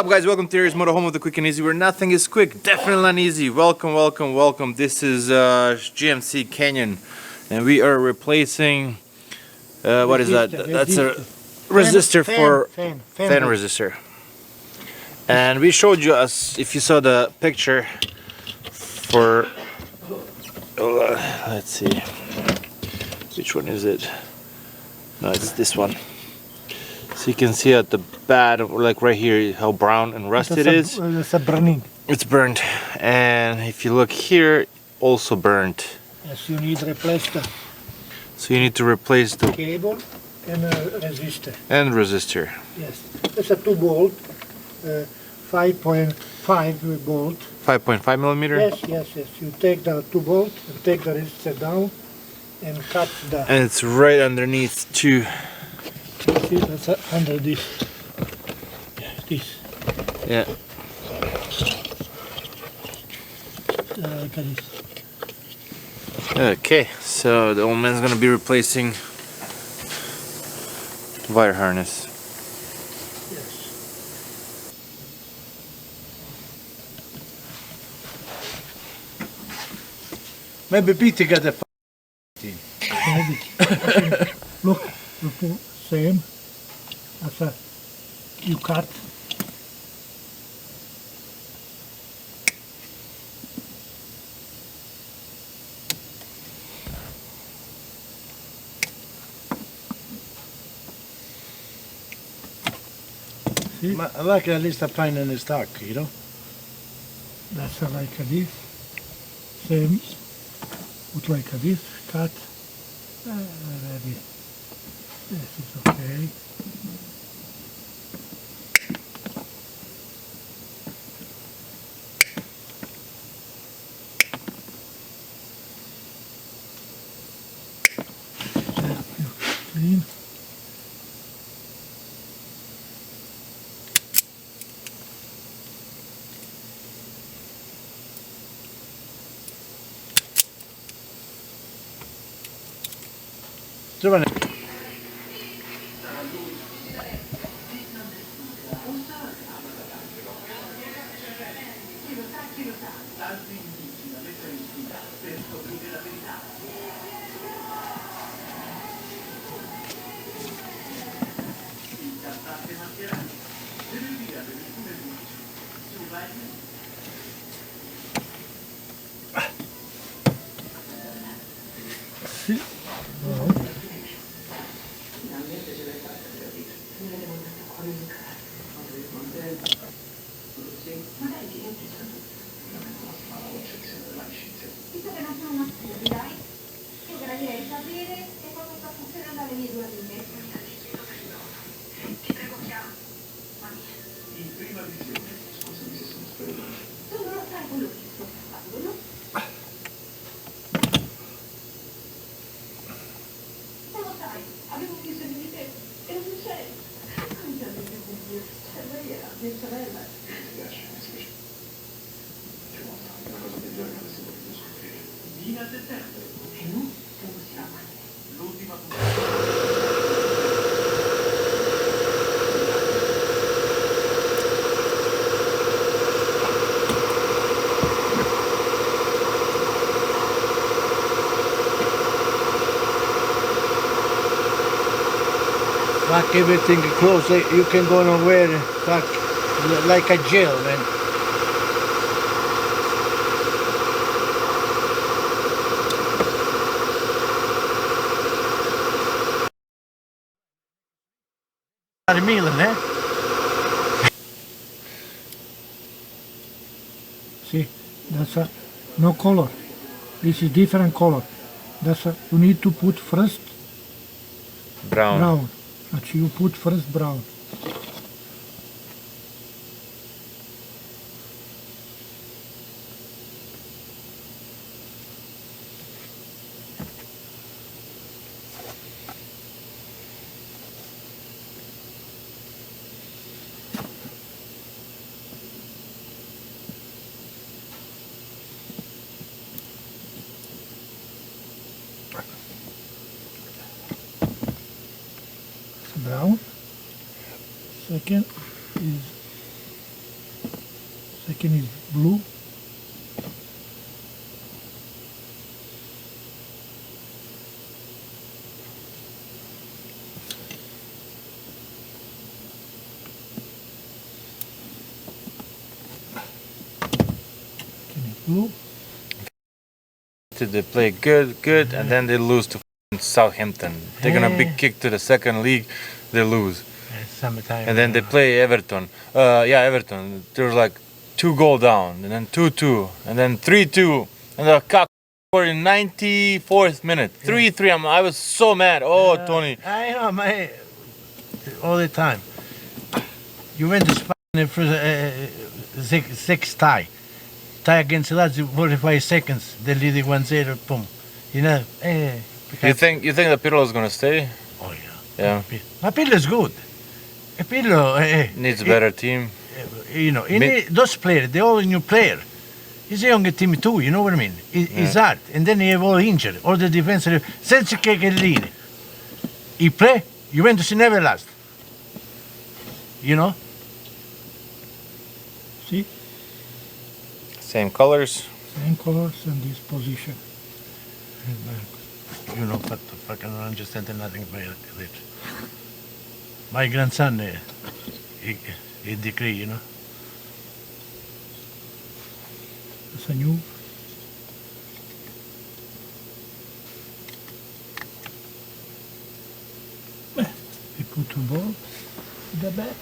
up, guys? Welcome to Aries Moto, home of the quick and easy, where nothing is quick, definitely not easy. Welcome, welcome, welcome. This is GMC Cannyon, and we are replacing what is that? That's a resistor for fan resistor. And we showed you, as if you saw the picture, for let's see, which one is it? No, it's this one. So you can see at the bad, like right here, how brown and rusted it is. It's burning. It's burnt. And if you look here, also burnt. Yes, you need to replace the So you need to replace the cable and resistor. And resistor. Yes, it's a 2-bolt, 5.5 bolt. 5.5 millimeter. Yes. You take the 2-bolt and take the resistor down and cut the. And it's right underneath too. See, that's under this. Yeah. Like this. Okay, so the old man's gonna be replacing wire harness. Yes. Maybe Peter got a Maybe. Look, same as a you cut. See? I like at least a pine in his stock, you know? That's like this. Same. Put like this. Cut. Ready. This is okay. Clean. Giovanni. Fuck everything close, you can go nowhere, fuck, like a jail, man. Milan, eh? See, that's a no color. This is different color. That's a, you need to put first brown. But you put first brown. Brown. Second is quicken is blue. Quicken is blue. They play good, and then they lose to Southampton. They're gonna be kicked to the second league. They lose, Summertime. and then they play Everton. Everton. There's like 2-goal down, and then 2-2, and then 3-2, and the cock scored in 94th minute. 3-3. I was so mad. Oh, Tony. I know, my all the time. You went to Spain for six tie against Lazio, 45 seconds. They lead it 1-0. Boom. You know. You think that Pirlo is gonna stay? Oh yeah. Yeah. Ma Pirlo is good. Pirlo Needs a better team. You know, those players, they're all new player. He's a younger team too, you know what I mean? It's hard. And then you have all injured, all the defensive. Senza che Chiellini. He play, Juventus never last. You know? See? Same colors. Same colors and this position. You know, but I don't understand nothing about it. My grandson, he decree, you know. It's a new. We put two balls in the back.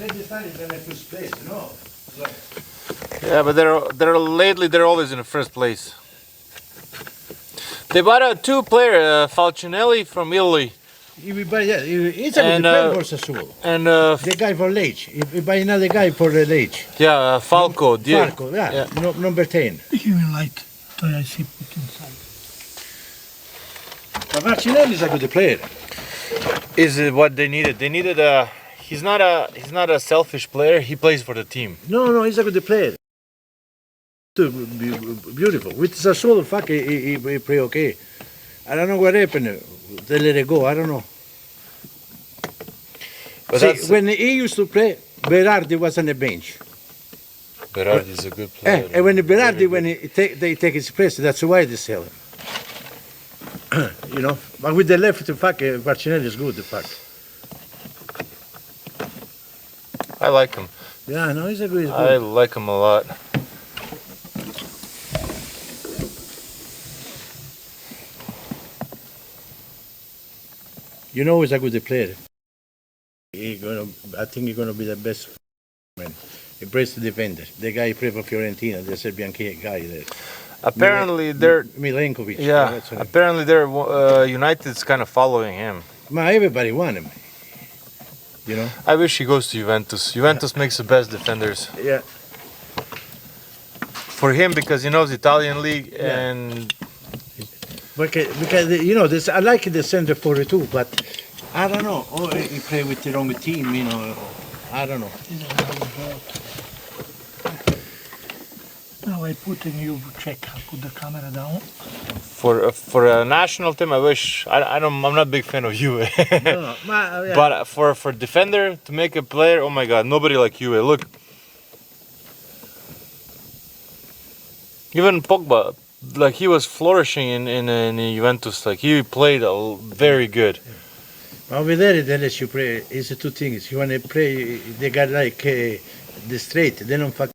Resistor is in the first place, no? Yeah, but they're always in the first place. They bought a 2-player, Falcinelli from Italy. It's a good player for Sassuolo. And The guy for Lecce. You buy another guy for Lecce. yeah, Falco. Falco, yeah. No, number 10. Give me light. So I see put inside. But Marcinelli is a good player. Is it what they needed? They needed a. He's not a selfish player. He plays for the team. No, he's a good player. Beautiful. With Sassuolo, fuck, he play okay. I don't know what happened. They let it go. I don't know. But See, when he used to play, Berardi was on the bench. Berardi is a good player. And when Berardi, when they take his place, that's why they sell him. You know, but with the left, fuck, Marcinelli is good. Fuck. I like him. Yeah, no, he's a good. I like him a lot. You know, he's a good player. I think he's gonna be the best man. He plays the defender. The guy played for Fiorentina, the Serbian guy there. Apparently they're Milenkovic. yeah. Apparently they're United's kind of following him. Everybody want him. You know. I wish he goes to Juventus. Juventus makes the best defenders. Yeah. For him, because he knows Italian league and Because you know, I like the center forward too, but I don't know. Or he play with the wrong team, you know. I don't know. Now I put in you check. I put the camera down. for a national team, I wish I'm not a big fan of you. No, yeah. But for defender to make a player, oh my God, nobody like you. Look, even Pogba, like he was flourishing in Juventus. Like he played very good. Over there, they let you play. It's two things. You want to play, they got like the straight. They don't fuck.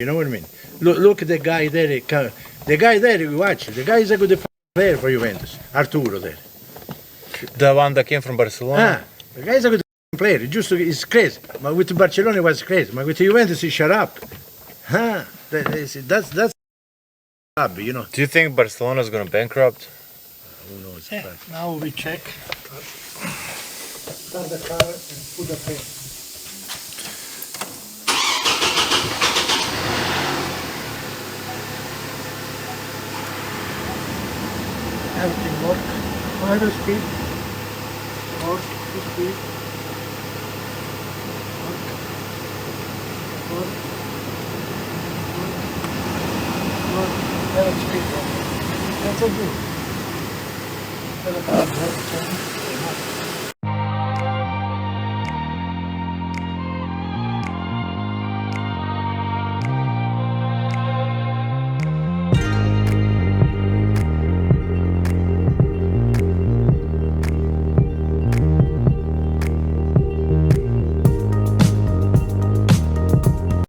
You know what I mean? Look at the guy there. The guy there, you watch. The guy is a good player for Juventus. Arturo there. The one that came from Barcelona. The guy is a good player. He's crazy. But with Barcelona, he was crazy. But with Juventus, he shut up. That's job, you know. Do you think Barcelona is going to bankrupt? Who knows? Yeah, now we check. Start the car and put the pen. Everything works. Why the speed? Work, the speed. That's a good.